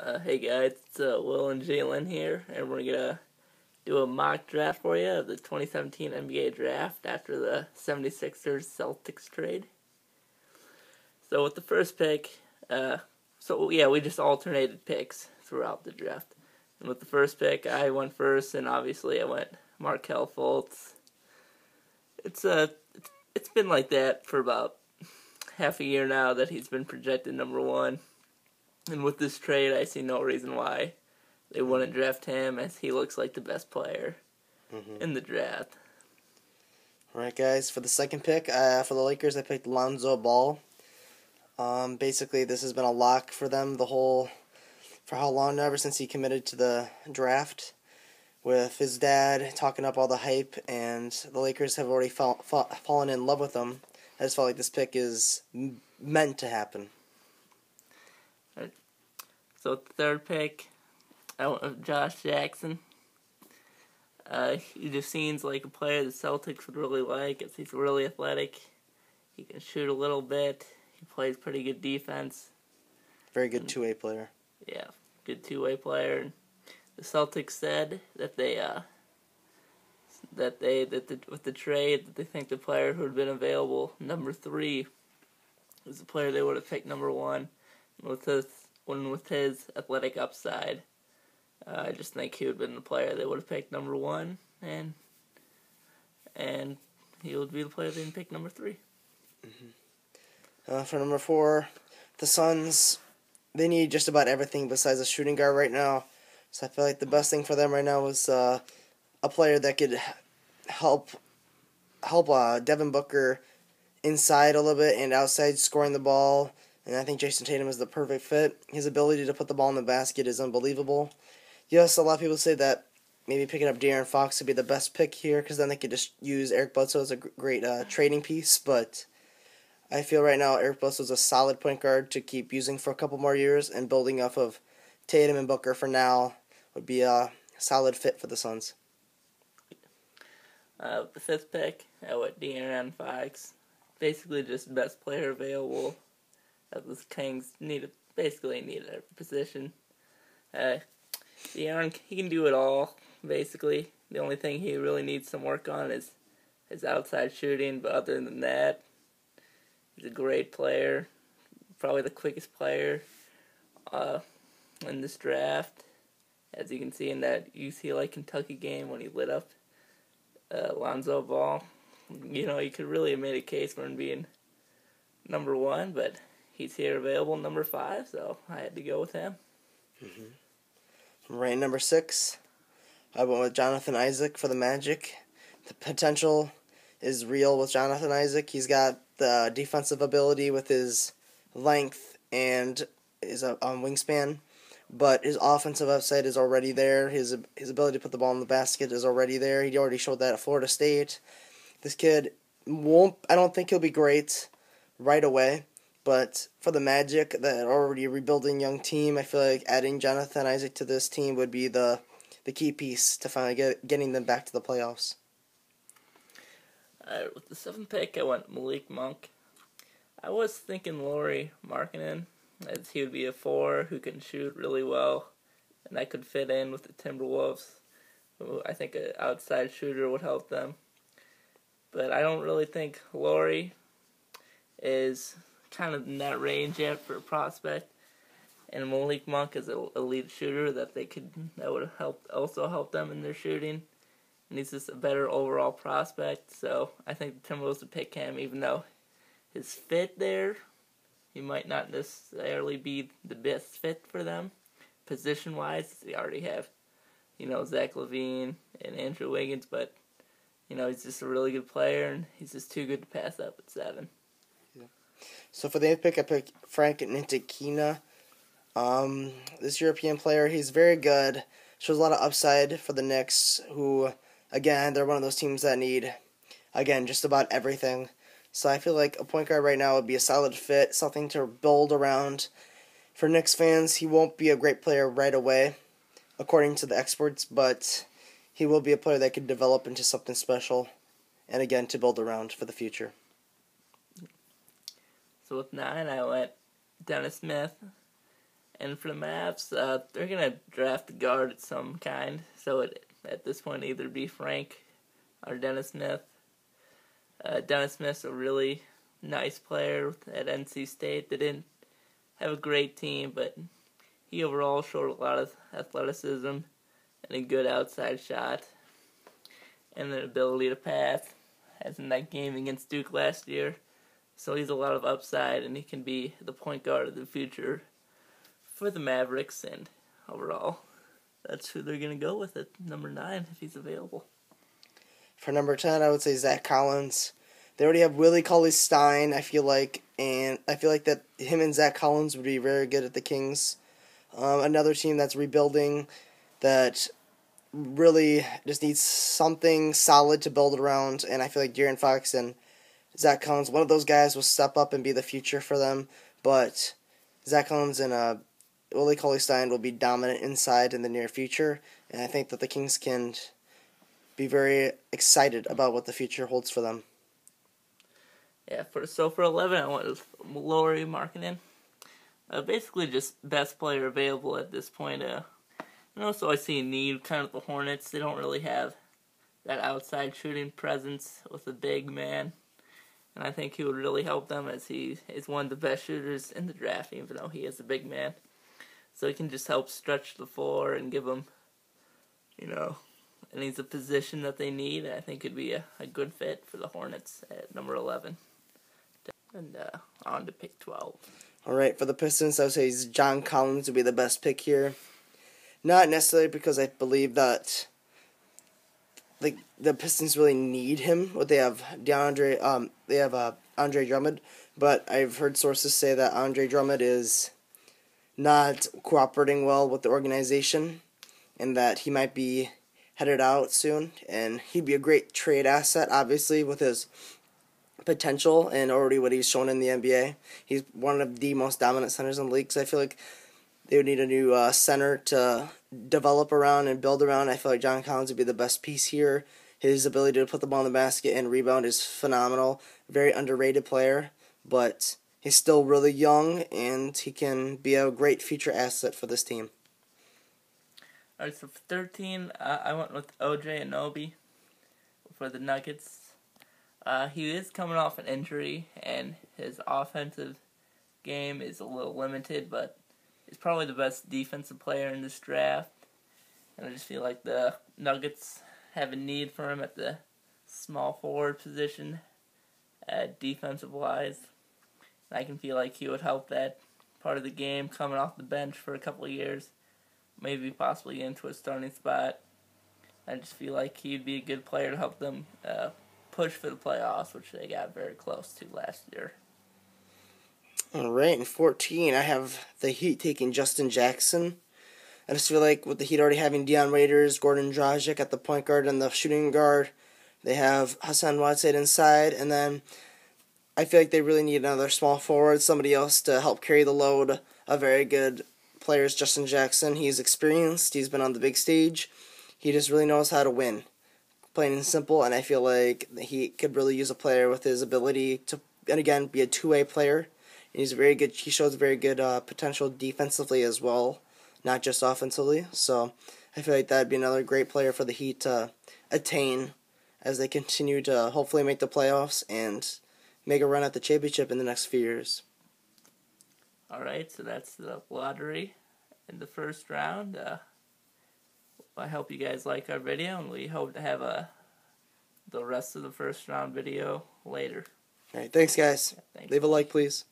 Hey guys, it's Will and Jalen here, and we're gonna do a mock draft for you of the 2017 NBA draft after the 76ers Celtics trade. So with the first pick, we just alternated picks throughout the draft. And with the first pick, I went first, and obviously I went Markelle Fultz. It's been like that for about half a year now that he's been projected number one. And with this trade, I see no reason why they wouldn't draft him, as he looks like the best player in the draft. All right, guys. For the second pick, for the Lakers, I picked Lonzo Ball. Basically, this has been a lock for them for how long now, ever since he committed to the draft. With his dad talking up all the hype, and the Lakers have already fallen in love with him. I just felt like this pick is meant to happen. So with the third pick, I went with Josh Jackson. He just seems like a player the Celtics would really like, as he's really athletic. He can shoot a little bit. He plays pretty good defense. Very good two-way player. Yeah, good two-way player. The Celtics said that with the trade, that they think the player who had been available, number 3, was the player they would have picked number 1. With his athletic upside, I just think he would have been the player they would have picked number 1, and he would be the player they didn't pick number 3. For number 4, the Suns, they need just about everything besides a shooting guard right now. So I feel like the best thing for them right now is a player that could help Devin Booker inside a little bit and outside scoring the ball. And I think Jason Tatum is the perfect fit. His ability to put the ball in the basket is unbelievable. Yes, a lot of people say that maybe picking up De'Aaron Fox would be the best pick here, because then they could just use Eric Bledsoe as a great trading piece. But I feel right now Eric Bledsoe is a solid point guard to keep using for a couple more years, and building off of Tatum and Booker for now would be a solid fit for the Suns. The fifth pick, I went De'Aaron Fox. Basically just best player available. The Kings basically need a position. De'Aaron, he can do it all, basically. The only thing he really needs some work on is his outside shooting, but other than that, he's a great player. Probably the quickest player in this draft. As you can see in that UCLA-Kentucky game when he lit up Lonzo Ball. You could really have made a case for him being number 1, but he's here available number 5, so I had to go with him. Right, number 6, I went with Jonathan Isaac for the Magic. The potential is real with Jonathan Isaac. He's got the defensive ability with his length and his wingspan, but his offensive upside is already there. His ability to put the ball in the basket is already there. He already showed that at Florida State. This kid I don't think he'll be great right away, but for the Magic, that are already a rebuilding young team, I feel like adding Jonathan Isaac to this team would be the key piece to finally getting them back to the playoffs. With the 7th pick, I went Malik Monk. I was thinking Lauri Markkanen, as he would be a 4 who can shoot really well, and that could fit in with the Timberwolves, who I think an outside shooter would help them. But I don't really think Lauri is kind of in that range yet for a prospect, and Malik Monk is an elite shooter that would also help them in their shooting, and he's just a better overall prospect. So I think the Timberwolves would pick him, even though his fit there, he might not necessarily be the best fit for them position wise. They already have Zach LaVine and Andrew Wiggins, but he's just a really good player, and he's just too good to pass up at 7. So for the 8th pick, I picked Frank Ntilikina. This European player, he's very good. Shows a lot of upside for the Knicks, who, again, they're one of those teams that need, again, just about everything. So I feel like a point guard right now would be a solid fit, something to build around. For Knicks fans, he won't be a great player right away, according to the experts, but he will be a player that could develop into something special, and again, to build around for the future. So with 9, I went Dennis Smith. And for the Mavs, they're going to draft a guard of some kind. So at this point, either be Frank or Dennis Smith. Dennis Smith's a really nice player at NC State. They didn't have a great team, but he overall showed a lot of athleticism and a good outside shot and the ability to pass, as in that game against Duke last year. So he's a lot of upside, and he can be the point guard of the future for the Mavericks, and overall, that's who they're going to go with at number 9 if he's available. For number 10, I would say Zach Collins. They already have Willie Cauley-Stein, I feel like, and I feel like that him and Zach Collins would be very good at the Kings. Another team that's rebuilding that really just needs something solid to build around, and I feel like De'Aaron Fox and Zach Collins, one of those guys will step up and be the future for them, but Zach Collins and Willie Cauley-Stein will be dominant inside in the near future, and I think that the Kings can be very excited about what the future holds for them. Yeah, for 11, I went with Lauri Markkanen. Basically just best player available at this point. So I see a need kind of the Hornets. They don't really have that outside shooting presence with a big man. And I think he would really help them, as he is one of the best shooters in the draft, even though he is a big man. So he can just help stretch the floor and give them, and he's a position that they need. And I think it'd be a good fit for the Hornets at number 11. And on to pick 12. All right, for the Pistons, I would say John Collins would be the best pick here. Not necessarily because I believe that the Pistons really need him. They have Andre Drummond, but I've heard sources say that Andre Drummond is not cooperating well with the organization, and that he might be headed out soon. And he'd be a great trade asset, obviously, with his potential and already what he's shown in the NBA. He's one of the most dominant centers in the league, so I feel like they would need a new center to develop around and build around. I feel like John Collins would be the best piece here. His ability to put the ball in the basket and rebound is phenomenal. Very underrated player, but he's still really young, and he can be a great future asset for this team. All right, so for 13, I went with OJ Anunoby for the Nuggets. He is coming off an injury, and his offensive game is a little limited, but he's probably the best defensive player in this draft. And I just feel like the Nuggets have a need for him at the small forward position, defensive-wise. And I can feel like he would help that part of the game coming off the bench for a couple of years, maybe possibly get into a starting spot. I just feel like he'd be a good player to help them push for the playoffs, which they got very close to last year. All right, in 14, I have the Heat taking Justin Jackson. I just feel like with the Heat already having Dion Waiters, Gordon Dragic at the point guard and the shooting guard, they have Hassan Whiteside inside, and then I feel like they really need another small forward, somebody else to help carry the load. A very good player is Justin Jackson. He's experienced. He's been on the big stage. He just really knows how to win, plain and simple, and I feel like he could really use a player with his ability to, and again, be a two-way player. And he's very good. He shows very good potential defensively as well, not just offensively. So I feel like that'd be another great player for the Heat to attain as they continue to hopefully make the playoffs and make a run at the championship in the next few years. All right, so that's the lottery in the first round. I hope you guys like our video, and we hope to have the rest of the first round video later. All right, thanks, guys. Yeah, thanks. Leave a like, please.